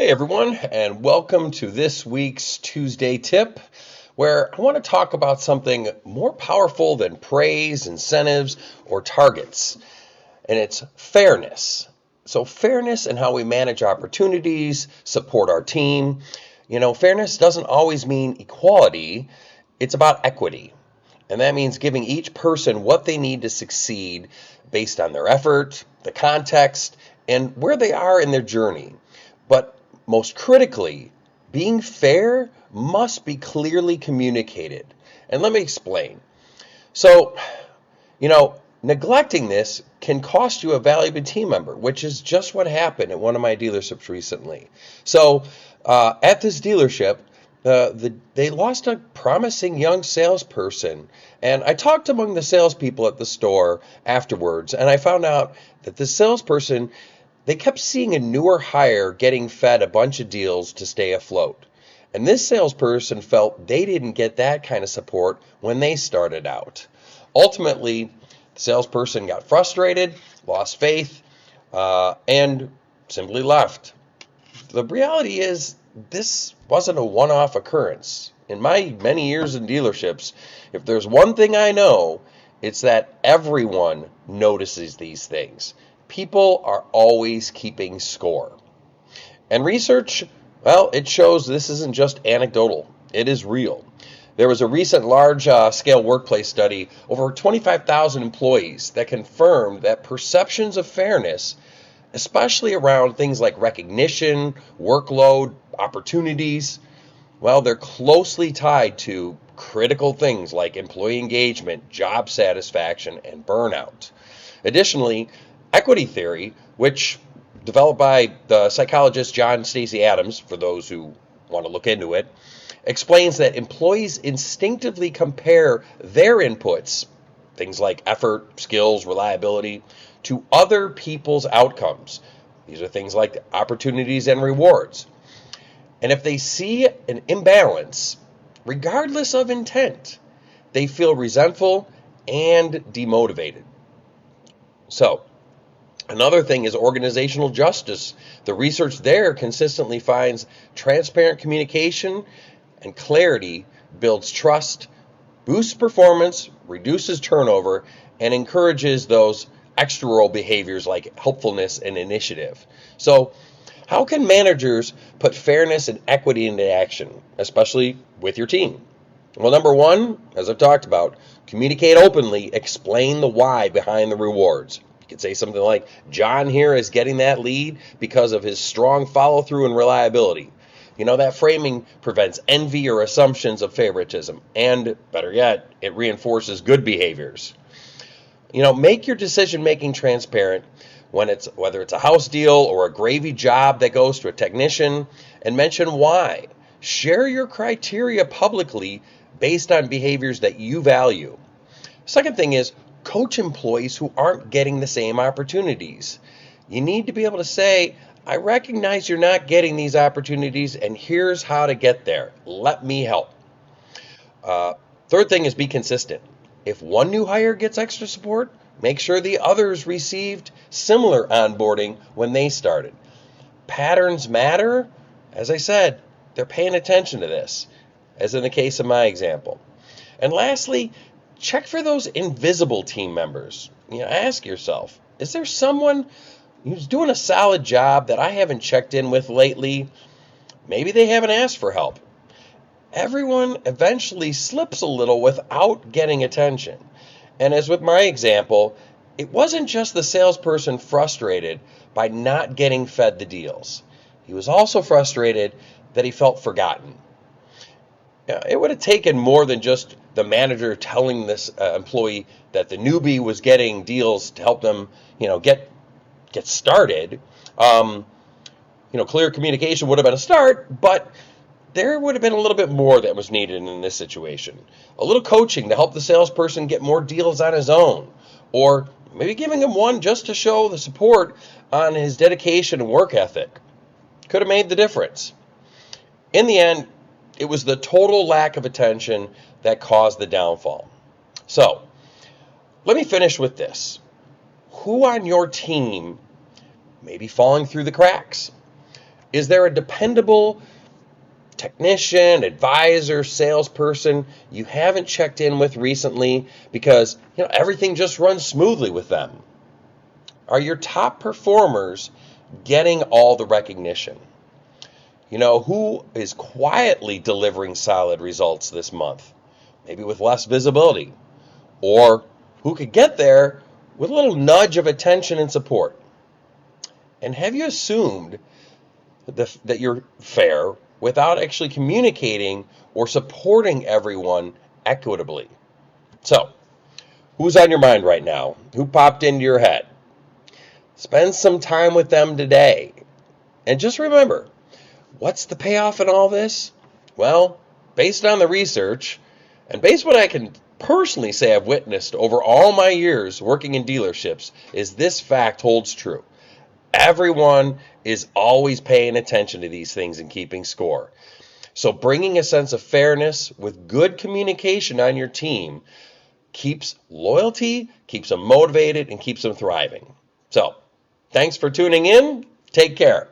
Hey everyone, and welcome to this week's Tuesday tip, where I want to talk about something more powerful than praise, incentives, or targets, and it's fairness. So, fairness in how we manage opportunities, support our team. Fairness doesn't always mean equality, it's about equity. And that means giving each person what they need to succeed based on their effort, the context, and where they are in their journey. But most critically, being fair must be clearly communicated. And let me explain. So, neglecting this can cost you a valuable team member, which is just what happened at one of my dealerships recently. So, at this dealership, they lost a promising young salesperson. And I talked among the salespeople at the store afterwards, and I found out that the salesperson, they kept seeing a newer hire getting fed a bunch of deals to stay afloat. And this salesperson felt they didn't get that kind of support when they started out. Ultimately, the salesperson got frustrated, lost faith, and simply left. The reality is, this wasn't a one-off occurrence. In my many years in dealerships, if there's one thing I know, it's that everyone notices these things. People are always keeping score. And research, well, it shows this isn't just anecdotal. It is real. There was a recent large-scale workplace study, over 25,000 employees, that confirmed that perceptions of fairness, especially around things like recognition, workload, opportunities, well, they're closely tied to critical things like employee engagement, job satisfaction, and burnout. Additionally, equity theory, which developed by the psychologist John Stacey Adams, for those who want to look into it, explains that employees instinctively compare their inputs, things like effort, skills, reliability, to other people's outcomes. These are things like opportunities and rewards. And if they see an imbalance, regardless of intent, they feel resentful and demotivated. So, another thing is organizational justice. The research there consistently finds transparent communication and clarity builds trust, boosts performance, reduces turnover, and encourages those extra role behaviors like helpfulness and initiative. So, how can managers put fairness and equity into action, especially with your team? Well, number one, as I've talked about, communicate openly, explain the why behind the rewards. You could say something like, John here is getting that lead because of his strong follow-through and reliability. That framing prevents envy or assumptions of favoritism, and better yet, it reinforces good behaviors. Make your decision-making transparent whether it's a house deal or a gravy job that goes to a technician, and mention why. Share your criteria publicly based on behaviors that you value. Second thing is, coach employees who aren't getting the same opportunities. You need to be able to say, I recognize you're not getting these opportunities, and here's how to get there. Let me help. Third thing is be consistent. If one new hire gets extra support, make sure the others received similar onboarding when they started. Patterns matter. As I said, they're paying attention to this, as in the case of my example. And lastly, check for those invisible team members. Ask yourself, is there someone who's doing a solid job that I haven't checked in with lately? Maybe they haven't asked for help. Everyone eventually slips a little without getting attention. And as with my example, it wasn't just the salesperson frustrated by not getting fed the deals. He was also frustrated that he felt forgotten. It would have taken more than just the manager telling this employee that the newbie was getting deals to help them, get started. Clear communication would have been a start, but there would have been a little bit more that was needed in this situation. A little coaching to help the salesperson get more deals on his own, or maybe giving him one just to show the support on his dedication and work ethic. Could have made the difference. In the end, it was the total lack of attention that caused the downfall. So, let me finish with this. Who on your team may be falling through the cracks? Is there a dependable technician, advisor, salesperson you haven't checked in with recently because everything just runs smoothly with them? Are your top performers getting all the recognition? Who is quietly delivering solid results this month? Maybe with less visibility. Or who could get there with a little nudge of attention and support? And have you assumed that you're fair without actually communicating or supporting everyone equitably? So, who's on your mind right now? Who popped into your head? Spend some time with them today. And just remember, what's the payoff in all this? Well, based on the research, and based on what I can personally say I've witnessed over all my years working in dealerships, is this fact holds true. Everyone is always paying attention to these things and keeping score. So bringing a sense of fairness with good communication on your team keeps loyalty, keeps them motivated, and keeps them thriving. So, thanks for tuning in. Take care.